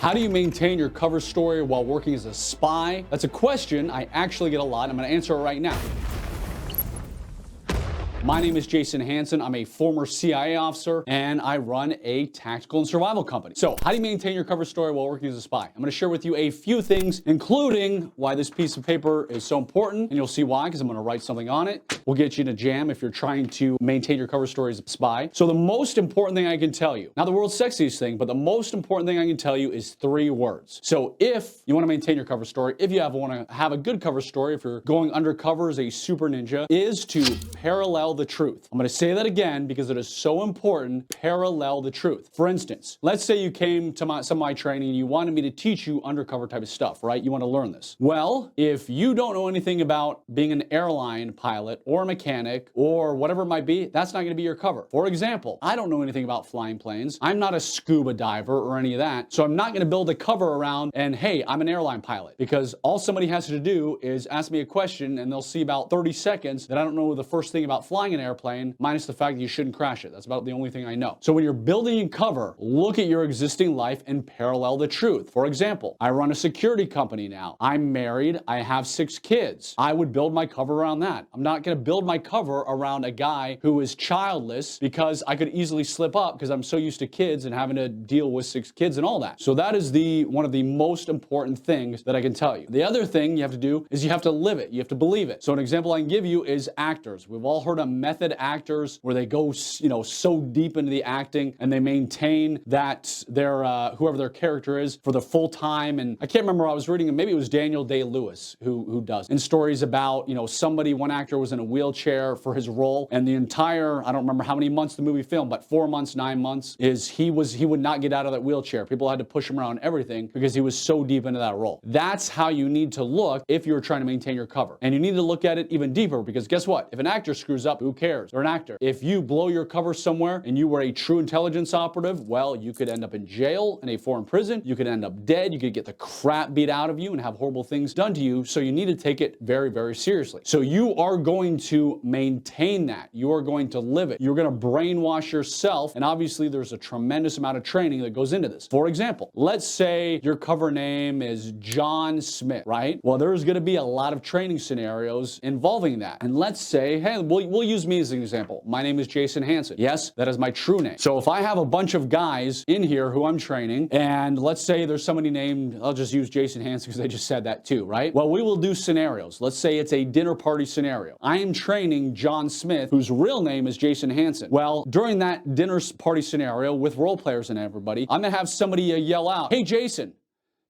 How do you maintain your cover story while working as a spy? That's a question I actually get a lot. I'm going to answer it right now. My name is Jason Hanson. I'm a former CIA officer, and I run a tactical and survival company. So how do you maintain your cover story while working as a spy? I'm going to share with you a few things, including why this piece of paper is so important, and you'll see why, because I'm going to write something on it. We'll get you in a jam if you're trying to maintain your cover story as a spy. So the most important thing I can tell you, not the world's sexiest thing, but the most important thing I can tell you is 3 words. So if you want to maintain your cover story, if you want to have a good cover story, if you're going undercover as a super ninja, is to parallel the truth. I'm going to say that again because it is so important. Parallel the truth. For instance, let's say you came to some of my training and you wanted me to teach you undercover type of stuff, right? You want to learn this. Well, if you don't know anything about being an airline pilot or a mechanic or whatever it might be, that's not going to be your cover. For example, I don't know anything about flying planes. I'm not a scuba diver or any of that. So I'm not going to build a cover around and, hey, I'm an airline pilot, because all somebody has to do is ask me a question and they'll see about 30 seconds that I don't know the first thing about flying an airplane, minus the fact that you shouldn't crash it. That's about the only thing I know. So when you're building a cover, look at your existing life and parallel the truth. For example, I run a security company now. I'm married. I have 6 kids. I would build my cover around that. I'm not going to build my cover around a guy who is childless, because I could easily slip up because I'm so used to kids and having to deal with 6 kids and all that. So that is one of the most important things that I can tell you. The other thing you have to do is you have to live it. You have to believe it. So an example I can give you is actors. We've all heard of method actors where they go, so deep into the acting and they maintain that their whoever their character is for the full time. And I can't remember, I was reading, maybe it was Daniel Day-Lewis who does, and stories about, one actor was in a wheelchair for his role, and the entire, I don't remember how many months the movie filmed, but 4 months, 9 months, he would not get out of that wheelchair. People had to push him around everything because he was so deep into that role. That's how you need to look if you're trying to maintain your cover. And you need to look at it even deeper, because guess what? If an actor screws up, who cares? They're an actor. If you blow your cover somewhere and you were a true intelligence operative, well, you could end up in jail, in a foreign prison. You could end up dead. You could get the crap beat out of you and have horrible things done to you. So you need to take it very, very seriously. So you are going to maintain that. You are going to live it. You're going to brainwash yourself. And obviously there's a tremendous amount of training that goes into this. For example, let's say your cover name is John Smith, right? Well, there's going to be a lot of training scenarios involving that. And let's say, hey, we'll use me as an example. My name is Jason Hanson. Yes, that is my true name. So if I have a bunch of guys in here who I'm training, and let's say there's somebody named, I'll just use Jason Hanson because I just said that too, right? Well, we will do scenarios. Let's say it's a dinner party scenario. I am training John Smith, whose real name is Jason Hanson. Well, during that dinner party scenario with role players and everybody, I'm gonna have somebody yell out, "Hey, Jason."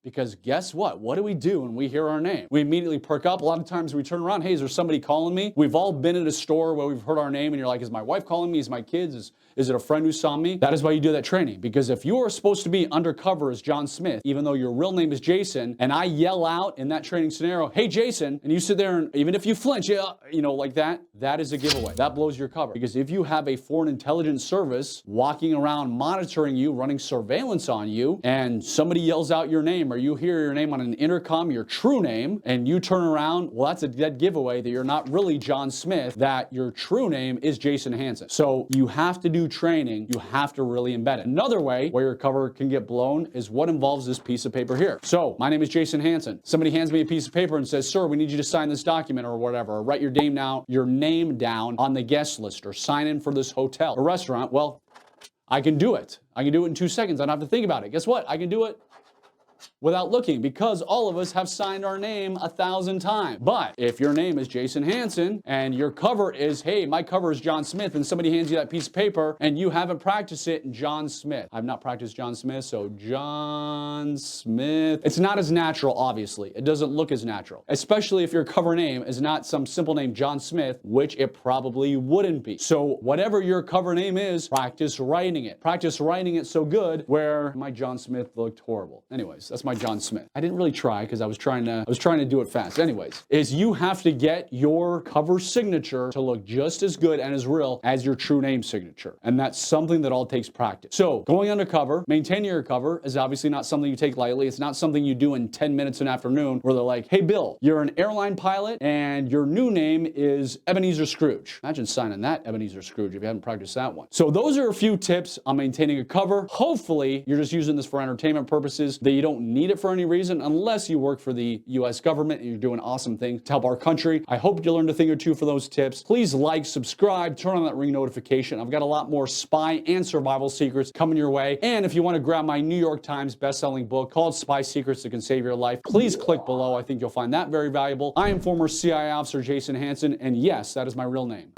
Because guess what? What do we do when we hear our name? We immediately perk up. A lot of times we turn around, hey, is there somebody calling me? We've all been at a store where we've heard our name and you're like, is my wife calling me? Is my kids? Is it a friend who saw me? That is why you do that training. Because if you are supposed to be undercover as John Smith, even though your real name is Jason, and I yell out in that training scenario, hey, Jason, and you sit there and even if you flinch, like that is a giveaway. That blows your cover. Because if you have a foreign intelligence service walking around monitoring you, running surveillance on you, and somebody yells out your name, or you hear your name on an intercom, your true name, and you turn around, well, that's a dead giveaway that you're not really John Smith, that your true name is Jason Hanson. So you have to do training. You have to really embed it. Another way where your cover can get blown is what involves this piece of paper here. So my name is Jason Hanson. Somebody hands me a piece of paper and says, sir, we need you to sign this document or whatever, or write your name down on the guest list, or sign in for this hotel or restaurant. Well, I can do it. I can do it in 2 seconds. I don't have to think about it. Guess what? I can do it without looking, because all of us have signed our name 1,000 times. But if your name is Jason Hanson and your cover is, hey, my cover is John Smith, and somebody hands you that piece of paper and you haven't practiced it in John Smith. I've not practiced John Smith, so John Smith. It's not as natural, obviously. It doesn't look as natural, especially if your cover name is not some simple name John Smith, which it probably wouldn't be. So whatever your cover name is, practice writing it. Practice writing it so good where my John Smith looked horrible. Anyways, That's my John Smith. I didn't really try because I was trying to do it fast. Anyways, is you have to get your cover signature to look just as good and as real as your true name signature. And that's something that all takes practice. So going undercover, maintaining your cover is obviously not something you take lightly. It's not something you do in 10 minutes an afternoon where they're like, hey, Bill, you're an airline pilot and your new name is Ebenezer Scrooge. Imagine signing that Ebenezer Scrooge if you haven't practiced that one. So those are a few tips on maintaining a cover. Hopefully you're just using this for entertainment purposes, that you don't need it for any reason unless you work for the US government and you're doing awesome things to help our country. I hope you learned a thing or two for those tips. Please like, subscribe, turn on that ring notification. I've got a lot more spy and survival secrets coming your way. And if you want to grab my New York Times best-selling book called Spy Secrets That Can Save Your Life, please click below. I think you'll find that very valuable. I am former CIA officer Jason Hanson, and yes, that is my real name.